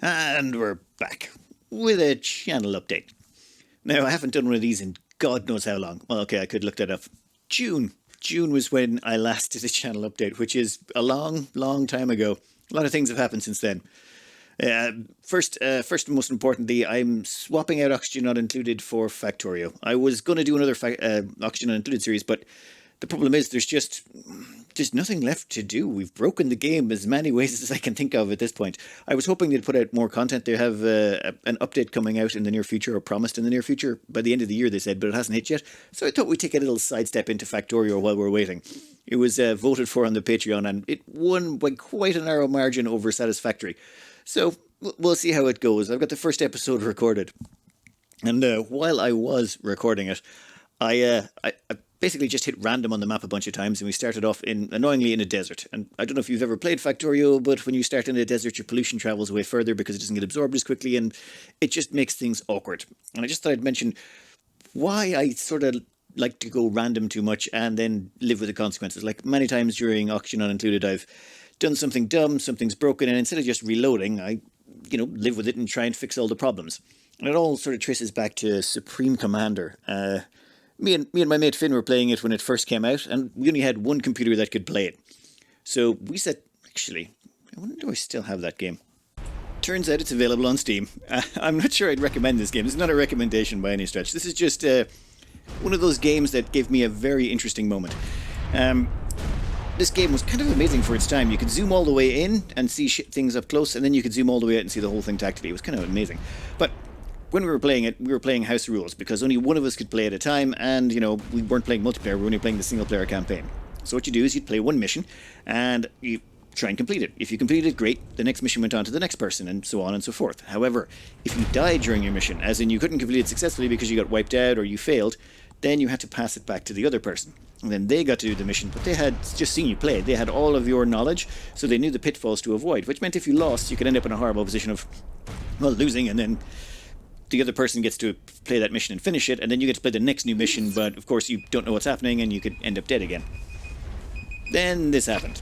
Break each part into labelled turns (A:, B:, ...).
A: And we're back with a channel update. Now, I haven't done one of these in God knows how long. Well, okay, I could look that up. June. June was when I last did a channel update, which is a long, long time ago. A lot of things have happened since then. First and most importantly, I'm swapping out Oxygen Not Included for Factorio. I was going to do another Oxygen Not Included series, but the problem is there's nothing left to do. We've broken the game as many ways as I can think of at this point. I was hoping they'd put out more content. They have an update coming out in the near future, or promised in the near future, by the end of the year, they said, but it hasn't hit yet. So I thought we'd take a little sidestep into Factorio while we're waiting. It was voted for on the Patreon, and it won by quite a narrow margin over Satisfactory. So we'll see how it goes. I've got the first episode recorded. And while I was recording it, I basically just hit random on the map a bunch of times, and we started off annoyingly in a desert. And I don't know if you've ever played Factorio, but when you start in a desert, your pollution travels away further because it doesn't get absorbed as quickly, and it just makes things awkward. And I just thought I'd mention why I sort of like to go random too much and then live with the consequences. Like many times during Oxygen Not Included, I've done something dumb, something's broken, and instead of just reloading, I live with it and try and fix all the problems. And it all sort of traces back to Supreme Commander. Me and my mate Finn were playing it when it first came out, and we only had one computer that could play it. So we said, actually, I wonder do I still have that game? Turns out it's available on Steam. I'm not sure I'd recommend this game. It's not a recommendation by any stretch. This is just one of those games that gave me a very interesting moment. This game was kind of amazing for its time. You could zoom all the way in and see things up close, and then you could zoom all the way out and see the whole thing tactically. It was kind of amazing. But when we were playing it, we were playing house rules, because only one of us could play at a time, and, we weren't playing multiplayer, we were only playing the single-player campaign. So what you do is you'd play one mission, and you try and complete it. If you completed it, great. The next mission went on to the next person, and so on and so forth. However, if you died during your mission, as in you couldn't complete it successfully because you got wiped out or you failed, then you had to pass it back to the other person. And then they got to do the mission, but they had just seen you play. They had all of your knowledge, so they knew the pitfalls to avoid, which meant if you lost, you could end up in a horrible position of, losing, and then the other person gets to play that mission and finish it, and then you get to play the next new mission, but of course you don't know what's happening, and you could end up dead again. Then this happened.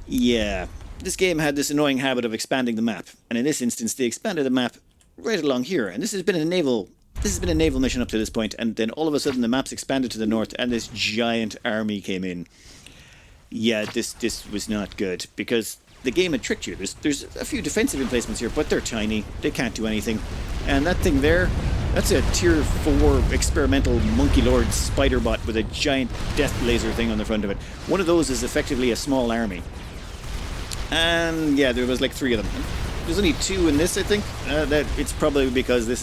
A: Yeah, this game had this annoying habit of expanding the map, and in this instance they expanded the map right along here, and this has been a naval mission up to this point, and then all of a sudden the map's expanded to the north, and this giant army came in. Yeah, this was not good, because the game had tricked you. There's a few defensive emplacements here, but they're tiny. They can't do anything. And that thing there, that's a tier 4 experimental Monkey Lord spider bot with a giant death laser thing on the front of it. One of those is effectively a small army. And yeah, there was like 3 of them. There's only 2 in this, I think. That it's probably because this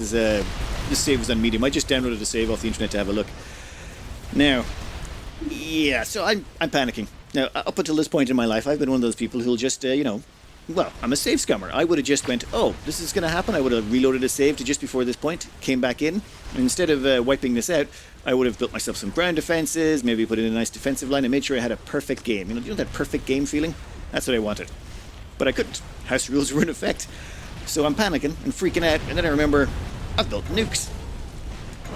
A: save was on medium. I just downloaded a save off the internet to have a look. Now, yeah, so I'm panicking. Now, up until this point in my life, I've been one of those people who'll just, I'm a save scummer. I would have just went, this is going to happen. I would have reloaded a save to just before this point, came back in, and instead of wiping this out, I would have built myself some ground defenses, maybe put in a nice defensive line, and made sure I had a perfect game. You know that perfect game feeling? That's what I wanted. But I couldn't. House rules were in effect. So I'm panicking and freaking out, and then I remember I've built nukes.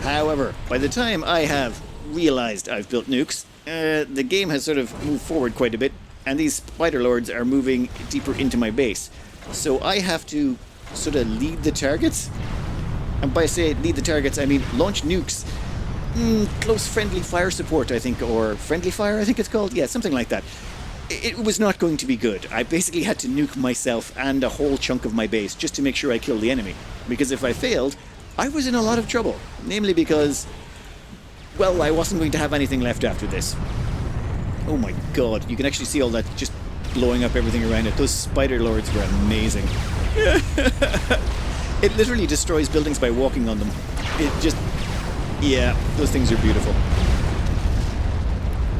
A: However, by the time I have realized I've built nukes, the game has sort of moved forward quite a bit, and these spider lords are moving deeper into my base. So I have to sort of lead the targets. And by say lead the targets, I mean launch nukes. Close friendly fire support, I think, or friendly fire, I think it's called. Yeah, something like that. It was not going to be good. I basically had to nuke myself and a whole chunk of my base just to make sure I killed the enemy. Because if I failed, I was in a lot of trouble. Namely because, well, I wasn't going to have anything left after this. Oh my god, you can actually see all that just blowing up everything around it. Those spider lords were amazing. It literally destroys buildings by walking on them. Yeah, those things are beautiful.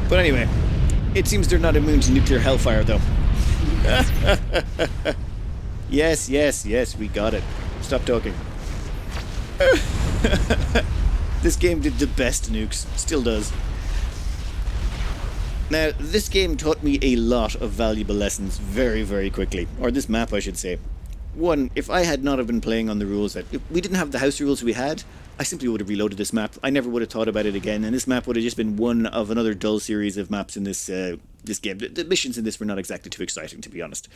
A: But anyway, it seems they're not immune to nuclear hellfire, though. Yes, we got it. Stop talking. This game did the best nukes. Still does. Now, this game taught me a lot of valuable lessons very, very quickly. Or this map, I should say. One, if I had not have been playing on the rules if we didn't have the house rules we had, I simply would have reloaded this map. I never would have thought about it again, and this map would have just been one of another dull series of maps in this game. The missions in this were not exactly too exciting, to be honest.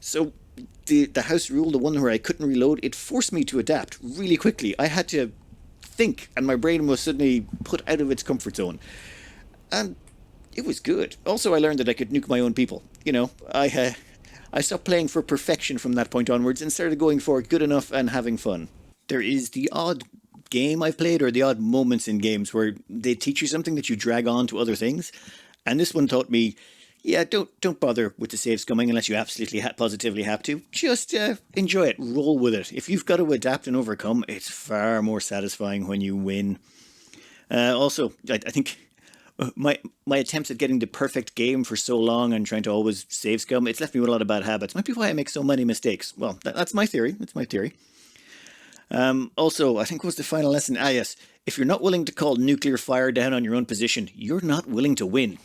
A: So, the house rule, the one where I couldn't reload, it forced me to adapt really quickly. I had to think, and my brain was suddenly put out of its comfort zone. And it was good. Also, I learned that I could nuke my own people. I stopped playing for perfection from that point onwards and started going for good enough and having fun. There is the odd game I've played, or the odd moments in games where they teach you something that you drag on to other things. And this one taught me, yeah, don't bother with the save scumming unless you absolutely positively have to. Just enjoy it, roll with it. If you've got to adapt and overcome, it's far more satisfying when you win. Also, I think my attempts at getting the perfect game for so long and trying to always save scum, it's left me with a lot of bad habits. Might be why I make so many mistakes. Well, that's my theory. That's my theory. Also, I think was the final lesson. Yes, if you're not willing to call nuclear fire down on your own position, you're not willing to win.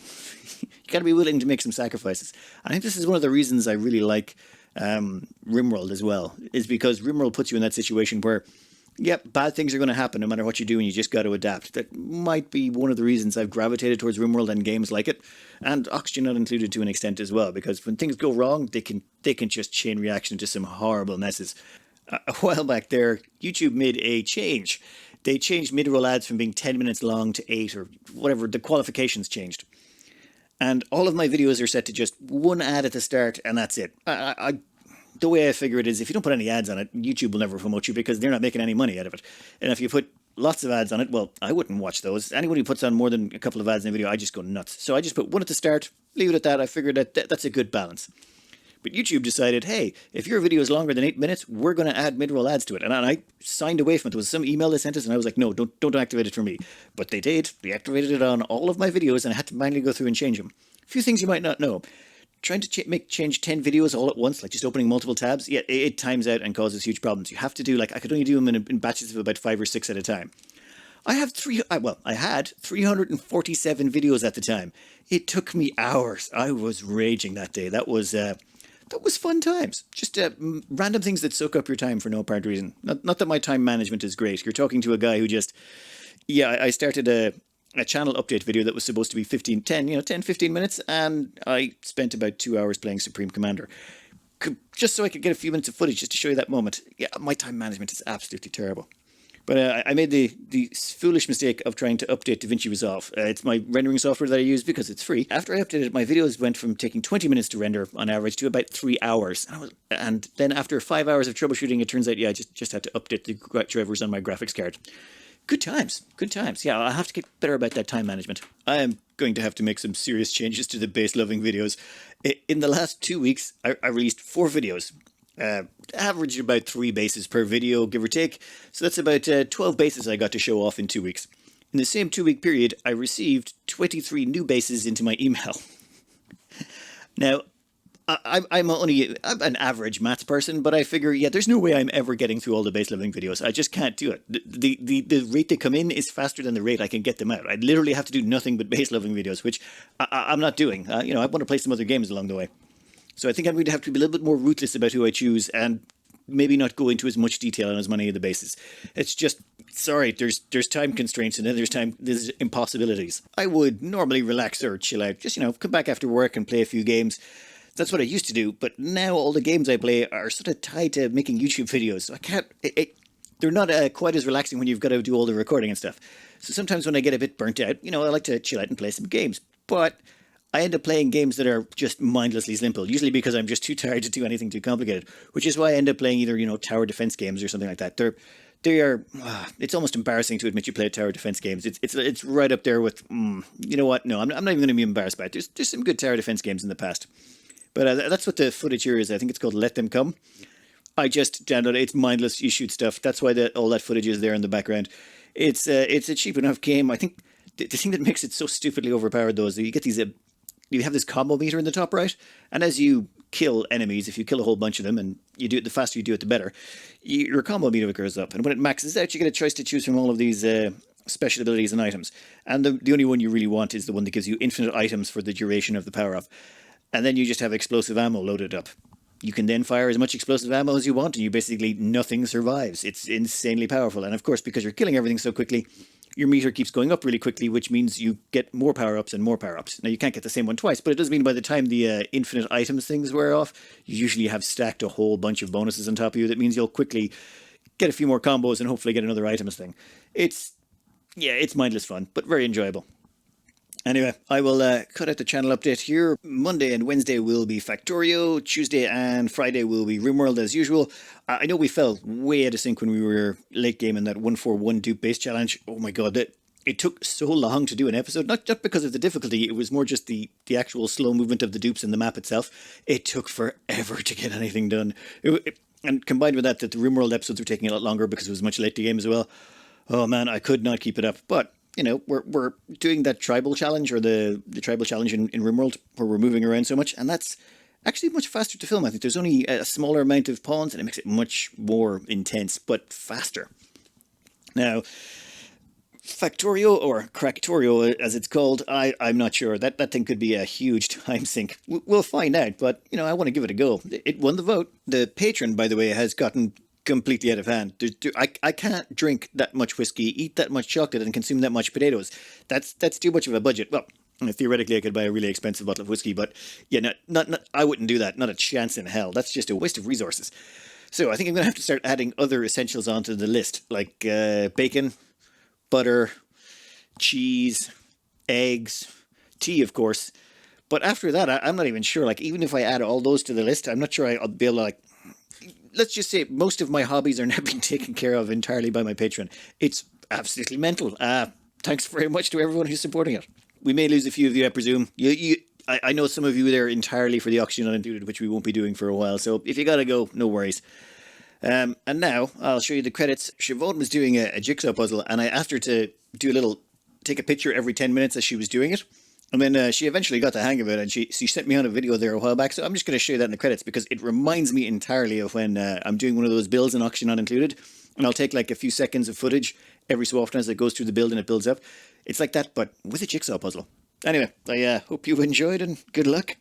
A: You got to be willing to make some sacrifices. I think this is one of the reasons I really like Rimworld as well, is because Rimworld puts you in that situation where, yep, bad things are going to happen no matter what you do, and you just got to adapt. That might be one of the reasons I've gravitated towards Rimworld and games like it, and Oxygen not included to an extent as well, because when things go wrong, they can just chain reaction to some horrible messes. A while back there, YouTube made a change. They changed mid-roll ads from being 10 minutes long to 8 or whatever. The qualifications changed. And all of my videos are set to just one ad at the start, and that's it. The way I figure it is, if you don't put any ads on it, YouTube will never promote you because they're not making any money out of it. And if you put lots of ads on it, well, I wouldn't watch those. Anyone who puts on more than a couple of ads in a video, I just go nuts. So I just put one at the start, leave it at that. I figured that's a good balance. But YouTube decided, hey, if your video is longer than 8 minutes, we're going to add mid-roll ads to it. And I signed away from it. There was some email they sent us, and I was like, no, don't activate it for me. But they did. They activated it on all of my videos, and I had to manually go through and change them. A few things you might not know. Trying to change 10 videos all at once, like just opening multiple tabs, yeah, it times out and causes huge problems. You have to do, I could only do them in batches of about 5 or 6 at a time. I had 347 videos at the time. It took me hours. I was raging that day. That was fun times. Just random things that soak up your time for no apparent reason. Not that my time management is great. You're talking to a guy who just... Yeah, I started a channel update video that was supposed to be 15 minutes, and I spent about 2 hours playing Supreme Commander. Just so I could get a few minutes of footage just to show you that moment. Yeah, my time management is absolutely terrible. But I made the foolish mistake of trying to update DaVinci Resolve. It's my rendering software that I use because it's free. After I updated it, my videos went from taking 20 minutes to render on average to about 3 hours. And then after 5 hours of troubleshooting, it turns out, yeah, I just had to update the drivers on my graphics card. Good times. Yeah, I'll have to get better about that time management. I am going to have to make some serious changes to the base-loving videos. In the last 2 weeks, I released 4 videos. Average about 3 bases per video, give or take. So that's about 12 bases I got to show off in 2 weeks. In the same 2-week period, I received 23 new bases into my email. Now, I'm an average maths person, but I figure, yeah, there's no way I'm ever getting through all the base leveling videos. I just can't do it. The rate they come in is faster than the rate I can get them out. I literally have to do nothing but base leveling videos, which I'm not doing. I want to play some other games along the way. So I think I'm going to have to be a little bit more ruthless about who I choose and maybe not go into as much detail on as many of the bases. It's just, sorry, there's time constraints and then there's impossibilities. I would normally relax or chill out, just, come back after work and play a few games. That's what I used to do, but now all the games I play are sort of tied to making YouTube videos, so I can't... they're not quite as relaxing when you've got to do all the recording and stuff. So sometimes when I get a bit burnt out, I like to chill out and play some games. But I end up playing games that are just mindlessly simple, usually because I'm just too tired to do anything too complicated, which is why I end up playing either, tower defense games or something like that. They are... it's almost embarrassing to admit you play tower defense games. It's right up there with... you know what? No, I'm not even going to be embarrassed by it. There's some good tower defense games in the past. But that's what the footage here is. I think it's called Let Them Come. I just downloaded it. It's mindless. You shoot stuff. That's why all that footage is there in the background. It's a cheap enough game. I think the thing that makes it so stupidly overpowered, though, is that you get these... you have this combo meter in the top right, and as you kill enemies, if you kill a whole bunch of them, and you do it, the faster you do it, the better, your combo meter goes up. And when it maxes out, you get a choice to choose from all of these special abilities and items. And the only one you really want is the one that gives you infinite items for the duration of the power-up. And then you just have explosive ammo loaded up. You can then fire as much explosive ammo as you want, and nothing survives. It's insanely powerful. And of course, because you're killing everything so quickly, your meter keeps going up really quickly, which means you get more power-ups and more power-ups. Now, you can't get the same one twice, but it does mean by the time the infinite items things wear off, you usually have stacked a whole bunch of bonuses on top of you. That means you'll quickly get a few more combos and hopefully get another items thing. It's mindless fun, but very enjoyable. Anyway, I will cut out the channel update here. Monday and Wednesday will be Factorio. Tuesday and Friday will be Rimworld as usual. I know we fell way out of sync when we were late game in that 141 dupe base challenge. Oh my god, it took so long to do an episode. Not just because of the difficulty, it was more just the actual slow movement of the dupes in the map itself. It took forever to get anything done. And combined with that the Rimworld episodes were taking a lot longer because it was much late to game as well. Oh man, I could not keep it up. But you know, we're doing that tribal challenge, or the tribal challenge in Rimworld, where we're moving around so much, and that's actually much faster to film. I think there's only a smaller amount of pawns, and it makes it much more intense, but faster. Now, Factorio, or Cractorio as it's called, I'm not sure. That thing could be a huge time sink. We'll find out, but you know, I want to give it a go. It won the vote. The patron, by the way, has gotten completely out of hand. I can't drink that much whiskey, eat that much chocolate, and consume that much potatoes. That's too much of a budget. Well, theoretically I could buy a really expensive bottle of whiskey, but yeah, not I wouldn't do that. Not a chance in hell. That's just a waste of resources. So I think I'm going to have to start adding other essentials onto the list, like bacon, butter, cheese, eggs, tea, of course. But after that, I'm not even sure. Like, even if I add all those to the list, I'm not sure I'll be able to, like, let's just say most of my hobbies are now being taken care of entirely by my patron. It's absolutely mental. Thanks very much to everyone who's supporting it. We may lose a few of you, I presume. I know some of you there entirely for the auction unincluded, which we won't be doing for a while. So if you gotta go, no worries. And now I'll show you the credits. Siobhan was doing a jigsaw puzzle, and I asked her to take a picture every 10 minutes as she was doing it. And then she eventually got the hang of it, and she sent me on a video there a while back. So I'm just going to show you that in the credits, because it reminds me entirely of when I'm doing one of those builds in auction not included. And I'll take like a few seconds of footage every so often as it goes through the build and it builds up. It's like that, but with a jigsaw puzzle. Anyway, I hope you enjoyed, and good luck.